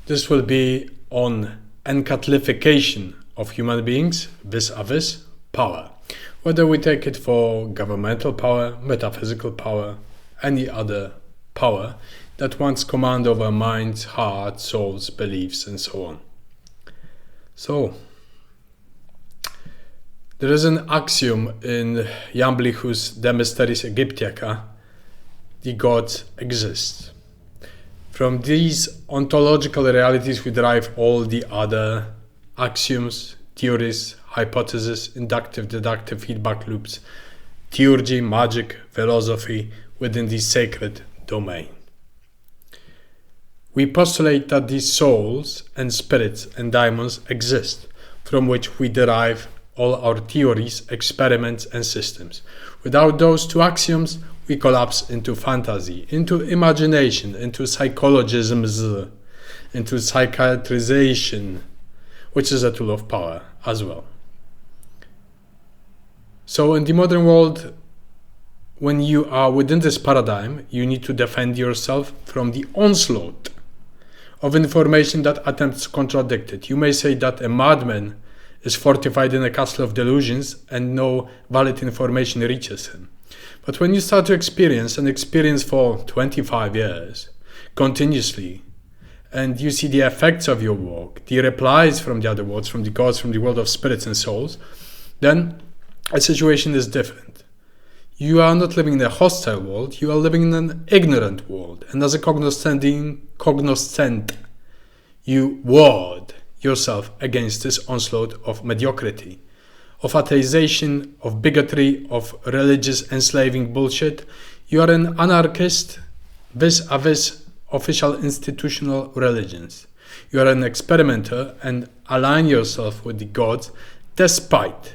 This will be on Encattlification of human beings vis-a-vis power. Whether we take it for governmental power, metaphysical power, any other power that wants command over minds, hearts, souls, beliefs, and so on. So, there is an axiom in Jamblichus De Mysteris Aegyptiaca: the gods exist. From these ontological realities we derive all the other axioms, theories, hypotheses, inductive, deductive feedback loops, theurgy, magic, philosophy within the sacred domain. We postulate that these souls and spirits and daimons exist, from which we derive all our theories, experiments, and systems. Without those two axioms, we collapse into fantasy, into imagination, into psychologisms, into psychiatrization, which is a tool of power as well. So in the modern world, when you are within this paradigm, you need to defend yourself from the onslaught of information that attempts to contradict it. You may say that a madman is fortified in a castle of delusions and no valid information reaches him. But when you start to experience for 25 years, continuously, and you see the effects of your work, the replies from the other worlds, from the gods, from the world of spirits and souls, then a situation is different. You are not living in a hostile world, you are living in an ignorant world. And as a cognoscent, you ward yourself against this onslaught of mediocrity, of atheization, of bigotry, of religious enslaving bullshit. You are an anarchist vis-a-vis official institutional religions. You are an experimenter and align yourself with the gods despite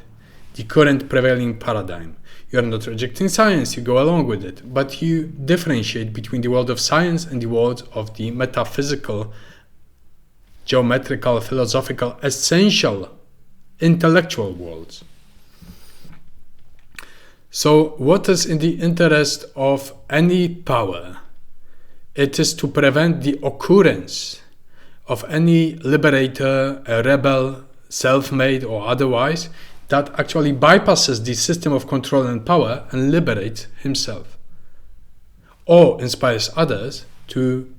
the current prevailing paradigm. You are not rejecting science, you go along with it, but you differentiate between the world of science and the world of the metaphysical, geometrical, philosophical, essential, intellectual worlds. So what is in the interest of any power? It is to prevent the occurrence of any liberator, a rebel, self-made or otherwise, that actually bypasses the system of control and power and liberates himself, or inspires others to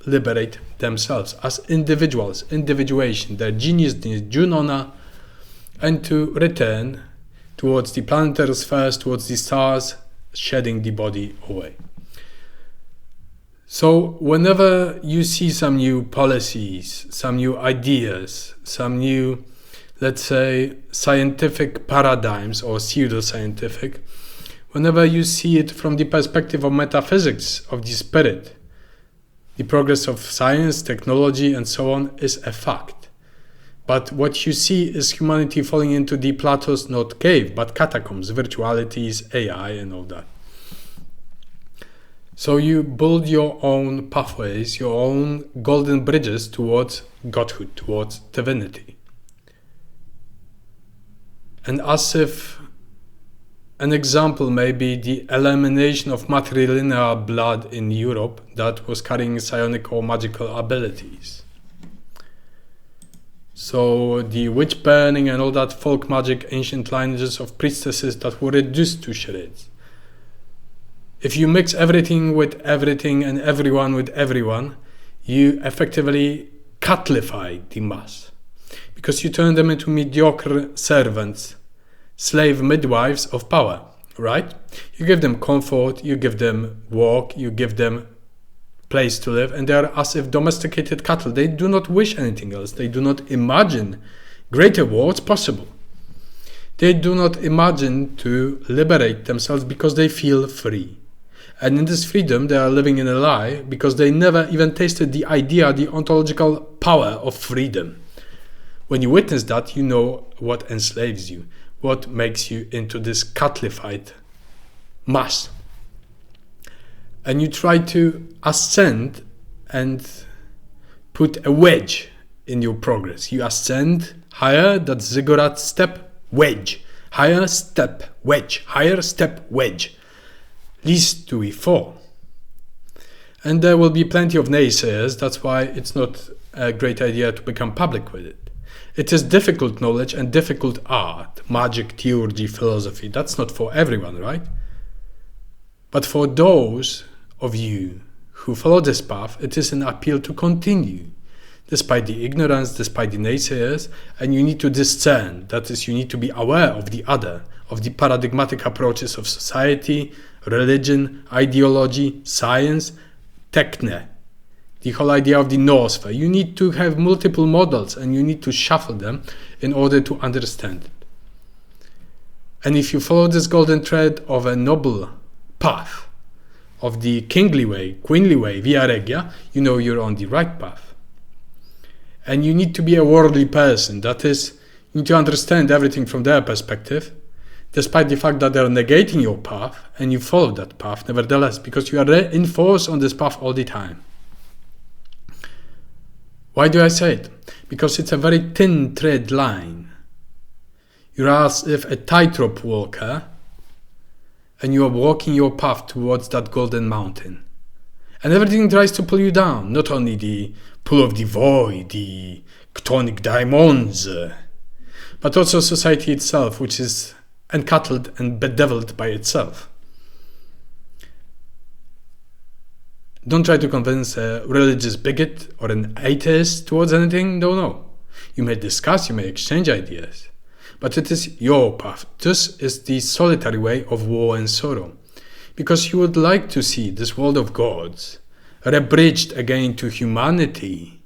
liberate themselves as individuals, individuation, their genius, the junona, and to return towards the planetary spheres, towards the stars, shedding the body away. So whenever you see some new policies, some new ideas, some new, let's say, scientific paradigms or pseudo-scientific, whenever you see it from the perspective of metaphysics, of the spirit, the progress of science, technology, and so on is a fact. But what you see is humanity falling into the Plato's not cave, but catacombs, virtualities, AI, and all that. So you build your own pathways, your own golden bridges towards godhood, towards divinity. And as if an example may be the elimination of matrilineal blood in Europe that was carrying psionic or magical abilities. So the witch burning and all that folk magic, ancient lineages of priestesses that were reduced to shreds. If you mix everything with everything and everyone with everyone, you effectively catlify the mass. Because you turn them into mediocre servants, slave midwives of power, right? You give them comfort, you give them work, you give them place to live, and they are as if domesticated cattle. They do not wish anything else. They do not imagine greater worlds possible. They do not imagine to liberate themselves because they feel free. And in this freedom, they are living in a lie because they never even tasted the idea, the ontological power of freedom. When you witness that, you know what enslaves you, what makes you into this catlified mass. And you try to ascend and put a wedge in your progress. You ascend higher, that ziggurat step, wedge. Higher step, wedge. Higher step, wedge. Least do we fall. And there will be plenty of naysayers. That's why it's not a great idea to become public with it. It is difficult knowledge and difficult art, magic, theurgy, philosophy. That's not for everyone, right? But for those of you who follow this path, it is an appeal to continue, despite the ignorance, despite the naysayers, and you need to discern. That is, you need to be aware of the other, of the paradigmatic approaches of society, religion, ideology, science, techne. The whole idea of the noosphere. You need to have multiple models and you need to shuffle them in order to understand it. And if you follow this golden thread of a noble path, of the kingly way, queenly way, via regia, you know you're on the right path. And you need to be a worldly person. That is, you need to understand everything from their perspective, despite the fact that they're negating your path, and you follow that path nevertheless, because you are reinforced on this path all the time. Why do I say it? Because it's a very thin thread line. You're as if a tightrope walker, and you are walking your path towards that golden mountain. And everything tries to pull you down, not only the pull of the void, the chthonic diamonds, but also society itself, which is encattled and bedeviled by itself. Don't try to convince a religious bigot or an atheist towards anything. No. You may discuss, you may exchange ideas. But it is your path. This is the solitary way of woe and sorrow. Because you would like to see this world of gods rebridged again to humanity.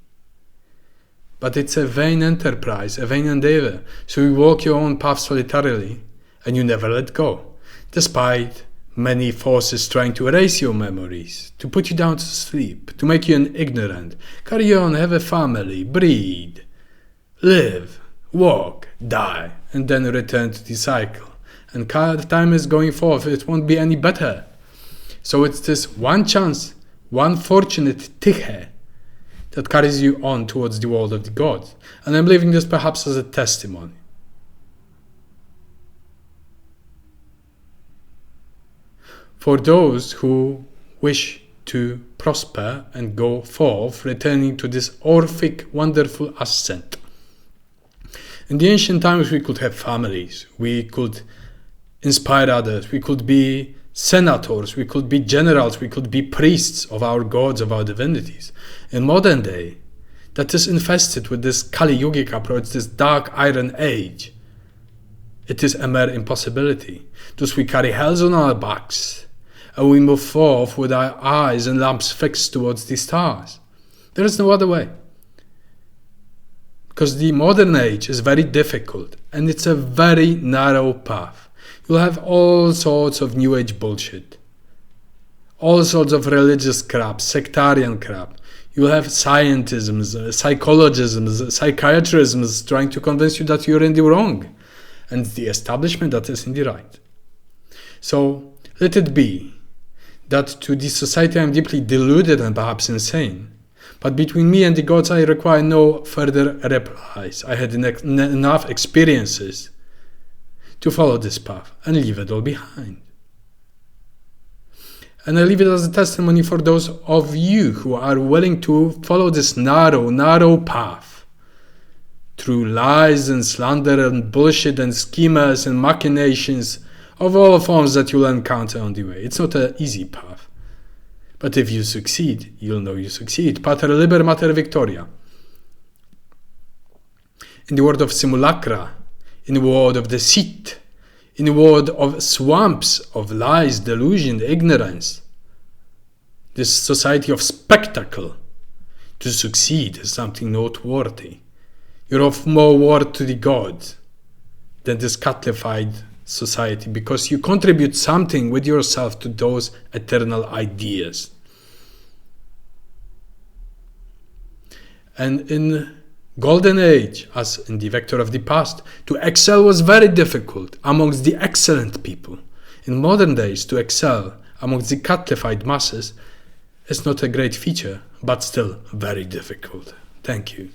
But it's a vain enterprise, a vain endeavor. So you walk your own path solitarily and you never let go. Despite many forces trying to erase your memories, to put you down to sleep, to make you an ignorant. Carry on, have a family, breed, live, walk, die, and then return to the cycle. And time is going forth, it won't be any better. So it's this one chance, one fortunate tiche that carries you on towards the world of the gods. And I'm leaving this perhaps as a testimony. For those who wish to prosper and go forth, returning to this Orphic, wonderful ascent. In the ancient times, we could have families, we could inspire others, we could be senators, we could be generals, we could be priests of our gods, of our divinities. In modern day, that is infested with this Kali Yugic approach, this dark iron age. It is a mere impossibility. Thus we carry hells on our backs, and we move forth with our eyes and lamps fixed towards the stars. There is no other way. Because the modern age is very difficult, and it's a very narrow path. You'll have all sorts of new age bullshit. All sorts of religious crap, sectarian crap. You'll have scientisms, psychologisms, psychiatrisms trying to convince you that you're in the wrong, and the establishment that is in the right. So, let it be that to the society I'm deeply deluded and perhaps insane, but between me and the gods I require no further replies. I had enough experiences to follow this path and leave it all behind. And I leave it as a testimony for those of you who are willing to follow this narrow path through lies and slander and bullshit and schemas and machinations of all forms that you'll encounter on the way. It's not an easy path. But if you succeed, you'll know you succeed. Pater liber mater victoria. In the world of simulacra, in the world of deceit, in the world of swamps of lies, delusion, ignorance, this society of spectacle, to succeed is something noteworthy. You're of more worth to the gods than this catlified society, because you contribute something with yourself to those eternal ideas. And in golden age, as in the vector of the past, to excel was very difficult amongst the excellent people. In modern days, to excel amongst the catlified masses is not a great feature, but still very difficult. Thank you.